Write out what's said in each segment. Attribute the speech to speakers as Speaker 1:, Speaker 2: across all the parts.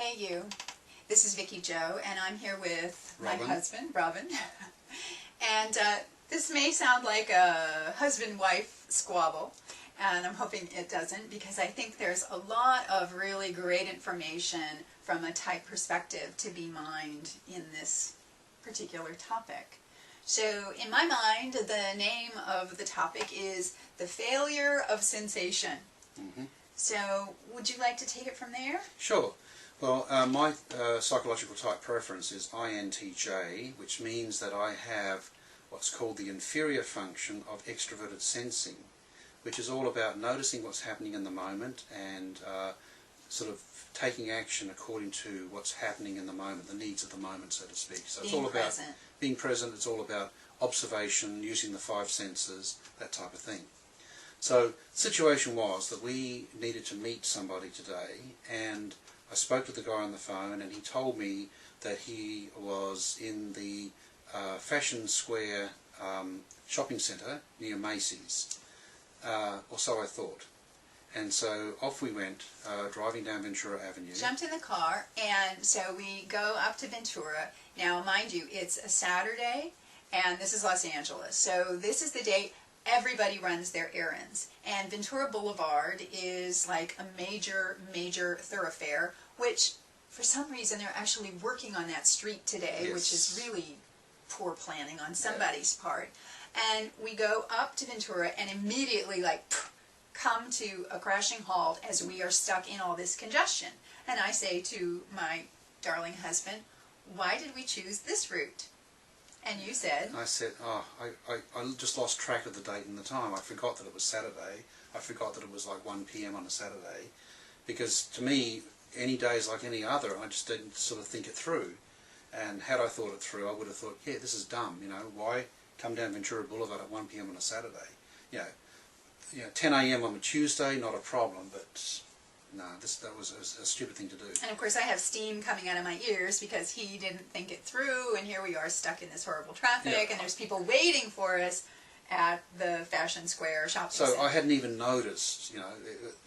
Speaker 1: Hey you, this is Vicki Joe, and I'm here with
Speaker 2: Robin.
Speaker 1: my husband, Robin. And this may sound like a husband-wife squabble, and I'm hoping it doesn't, because I think there's a lot of really great information from a type perspective to be mined in this particular topic. So in my mind, the name of the topic is the failure of sensation.
Speaker 2: Mm-hmm.
Speaker 1: So would you like to take it from there?
Speaker 2: Sure. Well, my psychological type preference is INTJ, which means that I have what's called the inferior function of extroverted sensing, which is all about noticing what's happening in the moment and sort of taking action according to what's happening in the moment, the needs of the moment, so to speak. So it's all about being present, it's all about observation, using the five senses, that type of thing. So the situation was that we needed to meet somebody today, and I spoke to the guy on the phone, and he told me that he was in the Fashion Square shopping centre near Macy's, or so I thought. And so off we went, driving down Ventura Avenue.
Speaker 1: Jumped in the car, and so we go up to Ventura. Now, mind you, it's a Saturday, and this is Los Angeles. So this is the day everybody runs their errands. And Ventura Boulevard is like a major thoroughfare, which for some reason they're actually working on that street today,
Speaker 2: Yes.
Speaker 1: which is really poor planning on somebody's part. And we go up to Ventura and immediately come to a crashing halt as we are stuck in all this congestion. And I say to my darling husband, why did we choose this route? And you said?
Speaker 2: I said, I just lost track of the date and the time. I forgot that it was Saturday. I forgot that it was like 1 p.m. on a Saturday. Because to me, any day is like any other. I just didn't sort of think it through. And had I thought it through, I would have thought, yeah, this is dumb. You know, why come down Ventura Boulevard at 1 p.m. on a Saturday? You know, 10 a.m. on a Tuesday, not a problem, but no, that was a stupid thing to do.
Speaker 1: And of course I have steam coming out of my ears because he didn't think it through, and here we are stuck in this horrible traffic, and there's people waiting for us at the Fashion Square shopping center.
Speaker 2: So I hadn't even noticed, you know,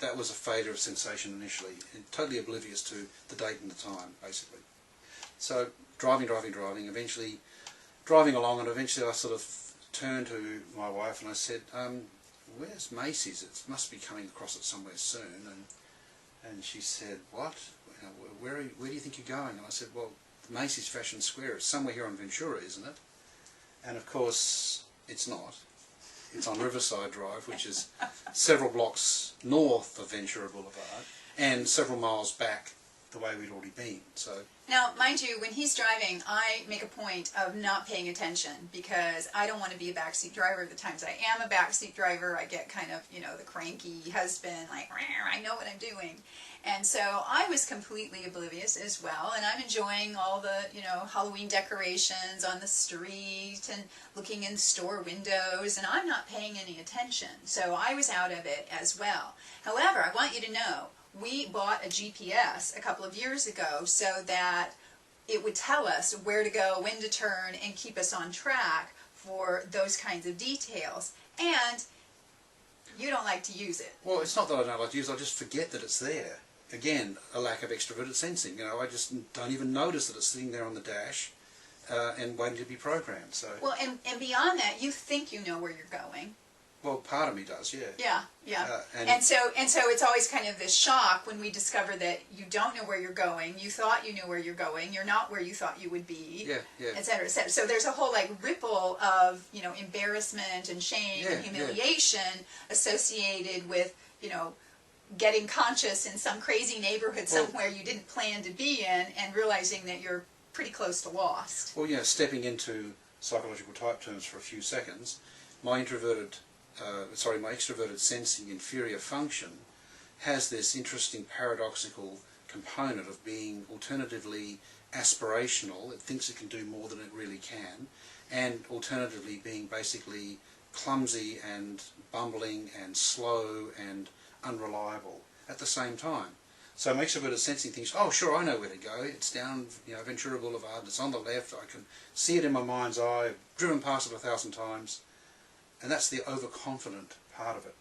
Speaker 2: that was a failure of sensation initially, and totally oblivious to the date and the time, basically. So driving, eventually driving along, and eventually I sort of turned to my wife and I said, where's Macy's? It must be coming across it somewhere soon. And she said, what? Where do you think you're going? And I said, well, the Macy's Fashion Square, it's somewhere here on Ventura, isn't it? And of course, it's not. It's on Riverside Drive, which is several blocks north of Ventura Boulevard and several miles back the way we'd already been. So
Speaker 1: now, mind you, when he's driving, I make a point of not paying attention because I don't want to be a backseat driver. The times I am a backseat driver, I get kind of, you know, the cranky husband, like, I know what I'm doing. And so I was completely oblivious as well, and I'm enjoying all the, you know, Halloween decorations on the street and looking in store windows, and I'm not paying any attention. So I was out of it as well. However, I want you to know, we bought a GPS a couple of years ago so that it would tell us where to go, when to turn, and keep us on track for those kinds of details. And you don't like to use it.
Speaker 2: Well, it's not that I don't like to use it, I just forget that it's there. Again, a lack of extroverted sensing. You know, I just don't even notice that it's sitting there on the dash and waiting to be programmed. So.
Speaker 1: Well, and beyond that, you think you know where you're going.
Speaker 2: Well, part of me does, yeah.
Speaker 1: Yeah. And so it's always kind of this shock when we discover that you don't know where you're going. You thought you knew where you're going. You're not where you thought you would be.
Speaker 2: Yeah.
Speaker 1: Et cetera, et cetera. So there's a whole ripple of, you know, embarrassment and shame and humiliation associated with, you know, getting conscious in some crazy neighborhood somewhere you didn't plan to be in, and realizing that you're pretty close to lost.
Speaker 2: Well, stepping into psychological type terms for a few seconds, my extroverted sensing inferior function has this interesting paradoxical component of being alternatively aspirational. It thinks it can do more than it really can, and alternatively being basically clumsy and bumbling and slow and unreliable at the same time. So my extroverted sensing thinks, oh sure, I know where to go. It's down, you know, Ventura Boulevard, it's on the left, I can see it in my mind's eye, I've driven past it 1,000 times. And that's the overconfident part of it.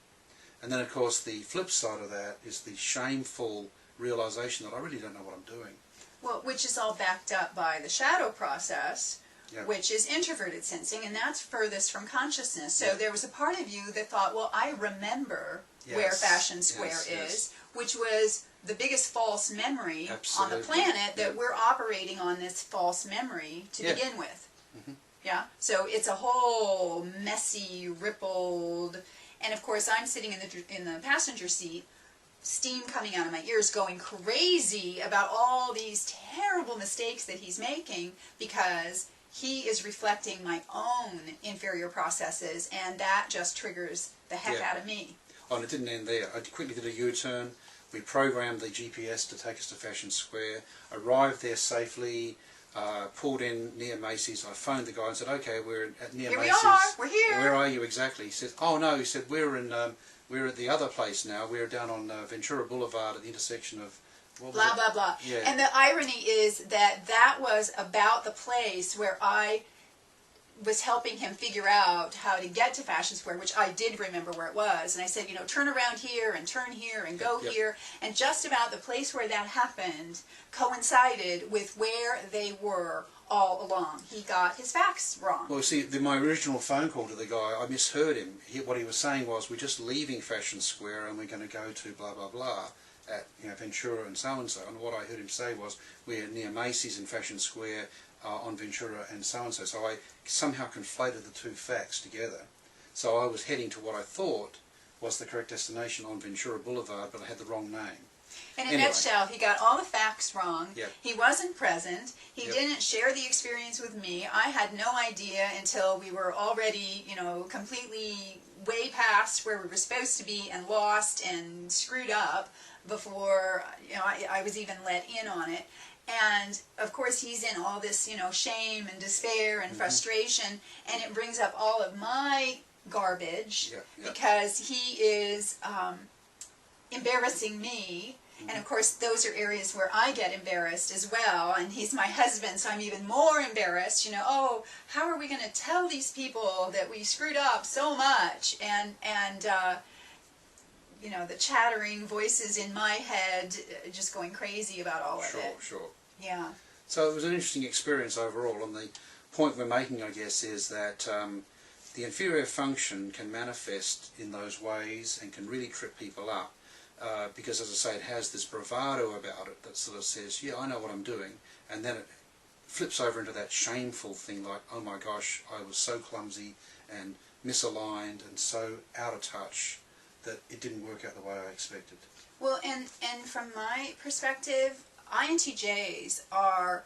Speaker 2: And then of course the flip side of that is the shameful realization that I really don't know what I'm doing.
Speaker 1: Well, which is all backed up by the shadow process,
Speaker 2: Yeah.
Speaker 1: which is introverted sensing, and that's furthest from consciousness. So
Speaker 2: Yeah.
Speaker 1: there was a part of you that thought, well, I remember
Speaker 2: Yes.
Speaker 1: where Fashion Square
Speaker 2: Yes.
Speaker 1: is, which was the biggest false memory
Speaker 2: Absolutely.
Speaker 1: on the planet, that
Speaker 2: Yeah.
Speaker 1: we're operating on this false memory to
Speaker 2: Yeah.
Speaker 1: begin with.
Speaker 2: Mm-hmm.
Speaker 1: Yeah? So it's a whole messy, rippled, and of course I'm sitting in the passenger seat, steam coming out of my ears, going crazy about all these terrible mistakes that he's making, because he is reflecting my own inferior processes, and that just triggers the heck
Speaker 2: Yeah.
Speaker 1: out of me.
Speaker 2: Oh, and it didn't end there. I quickly did a U-turn. We programmed the GPS to take us to Fashion Square, arrived there safely, pulled in near Macy's. I phoned the guy and said, okay, we're near
Speaker 1: Here
Speaker 2: Macy's.
Speaker 1: we are, we're here.
Speaker 2: Where are you exactly? He said, oh no, he said, we're at the other place now. We're down on Ventura Boulevard at the intersection of...
Speaker 1: Blah, blah, blah.
Speaker 2: Yeah.
Speaker 1: And the irony is that that was about the place where I was helping him figure out how to get to Fashion Square, which I did remember where it was. And I said, turn around here and turn here and go
Speaker 2: Yep.
Speaker 1: here. And just about the place where that happened coincided with where they were all along. He got his facts wrong.
Speaker 2: Well, see, my original phone call to the guy, I misheard him. What he was saying was, we're just leaving Fashion Square and we're going to go to blah, blah, blah at Ventura and so-and-so. And what I heard him say was, we're near Macy's in Fashion Square on Ventura and so-and-so. So I somehow conflated the two facts together. So I was heading to what I thought was the correct destination on Ventura Boulevard, but I had the wrong name.
Speaker 1: In a
Speaker 2: Anyway.
Speaker 1: nutshell, he got all the facts wrong.
Speaker 2: Yep.
Speaker 1: He wasn't present. He
Speaker 2: Yep.
Speaker 1: didn't share the experience with me. I had no idea until we were already, completely way past where we were supposed to be, and lost and screwed up before, I was even let in on it. And of course he's in all this, shame and despair and frustration, and it brings up all of my garbage, because he is embarrassing me. And of course those are areas where I get embarrassed as well, and he's my husband, so I'm even more embarrassed. Oh, how are we going to tell these people that we screwed up so much? And the chattering voices in my head just going crazy about all of it.
Speaker 2: Sure.
Speaker 1: Yeah.
Speaker 2: So it was an interesting experience overall, and the point we're making, I guess, is that the inferior function can manifest in those ways and can really trip people up, because, as I say, it has this bravado about it that sort of says, yeah, I know what I'm doing, and then it flips over into that shameful thing like, oh my gosh, I was so clumsy and misaligned and so out of touch that it didn't work out the way I expected.
Speaker 1: Well, and from my perspective, INTJs are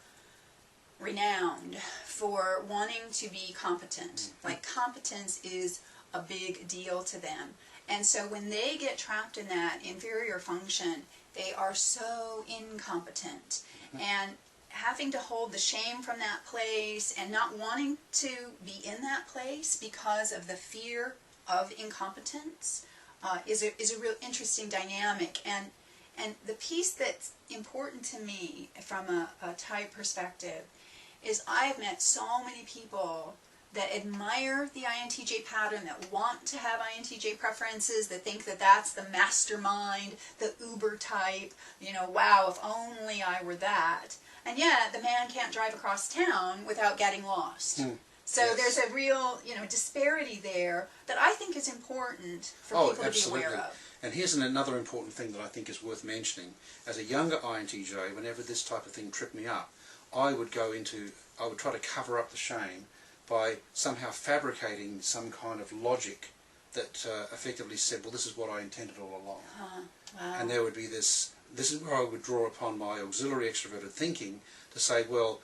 Speaker 1: renowned for wanting to be competent. Like, competence is a big deal to them. And so when they get trapped in that inferior function, they are so incompetent. And having to hold the shame from that place and not wanting to be in that place because of the fear of incompetence is a real interesting dynamic. And the piece that's important to me from a type perspective is I've met so many people that admire the INTJ pattern, that want to have INTJ preferences, that think that that's the mastermind, the uber type, wow, if only I were that. And yet the man can't drive across town without getting lost. So
Speaker 2: Yes.
Speaker 1: there's a real, disparity there that I think is important for people to be aware of.
Speaker 2: And here's another important thing that I think is worth mentioning. As a younger INTJ, whenever this type of thing tripped me up, I would try to cover up the shame by somehow fabricating some kind of logic that effectively said, well, this is what I intended all along.
Speaker 1: Wow.
Speaker 2: And there would be this is where I would draw upon my auxiliary extroverted thinking to say, well,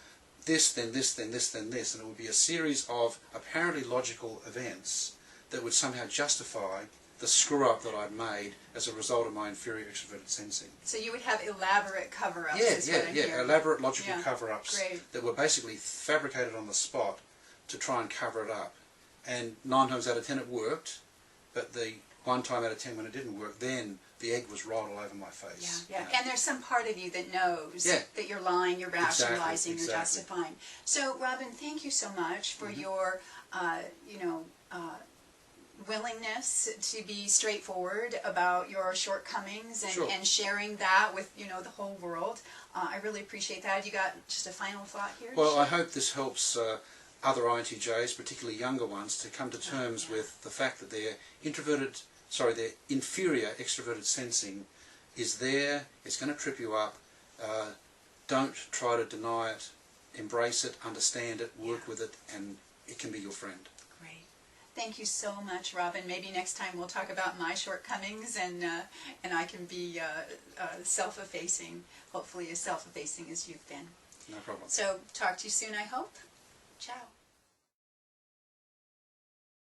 Speaker 2: this, then this, then this, then this, and it would be a series of apparently logical events that would somehow justify the screw-up that I'd made as a result of my inferior extroverted sensing.
Speaker 1: So you would have elaborate cover-ups.
Speaker 2: Yeah, elaborate logical cover-ups
Speaker 1: Great.
Speaker 2: that were basically fabricated on the spot to try and cover it up. And 9 times out of 10 it worked, but the 1 time out of 10 when it didn't work, then the egg was rolled all over my face.
Speaker 1: Yeah. And there's some part of you that knows that you're lying, you're rationalizing, you're justifying. So, Robin, thank you so much for your, willingness to be straightforward about your shortcomings and,
Speaker 2: Sure.
Speaker 1: and sharing that with, you know, the whole world. I really appreciate that. Have you got just a final thought here?
Speaker 2: Well, I hope this helps other INTJs, particularly younger ones, to come to terms with the fact that their their inferior extroverted sensing is there. It's going to trip you up. Don't try to deny it. Embrace it, understand it, work with it, and it can be your friend.
Speaker 1: Great. Thank you so much, Robin. Maybe next time we'll talk about my shortcomings and I can be self-effacing, hopefully as self-effacing as you've been.
Speaker 2: No problem.
Speaker 1: So talk to you soon, I hope. Ciao.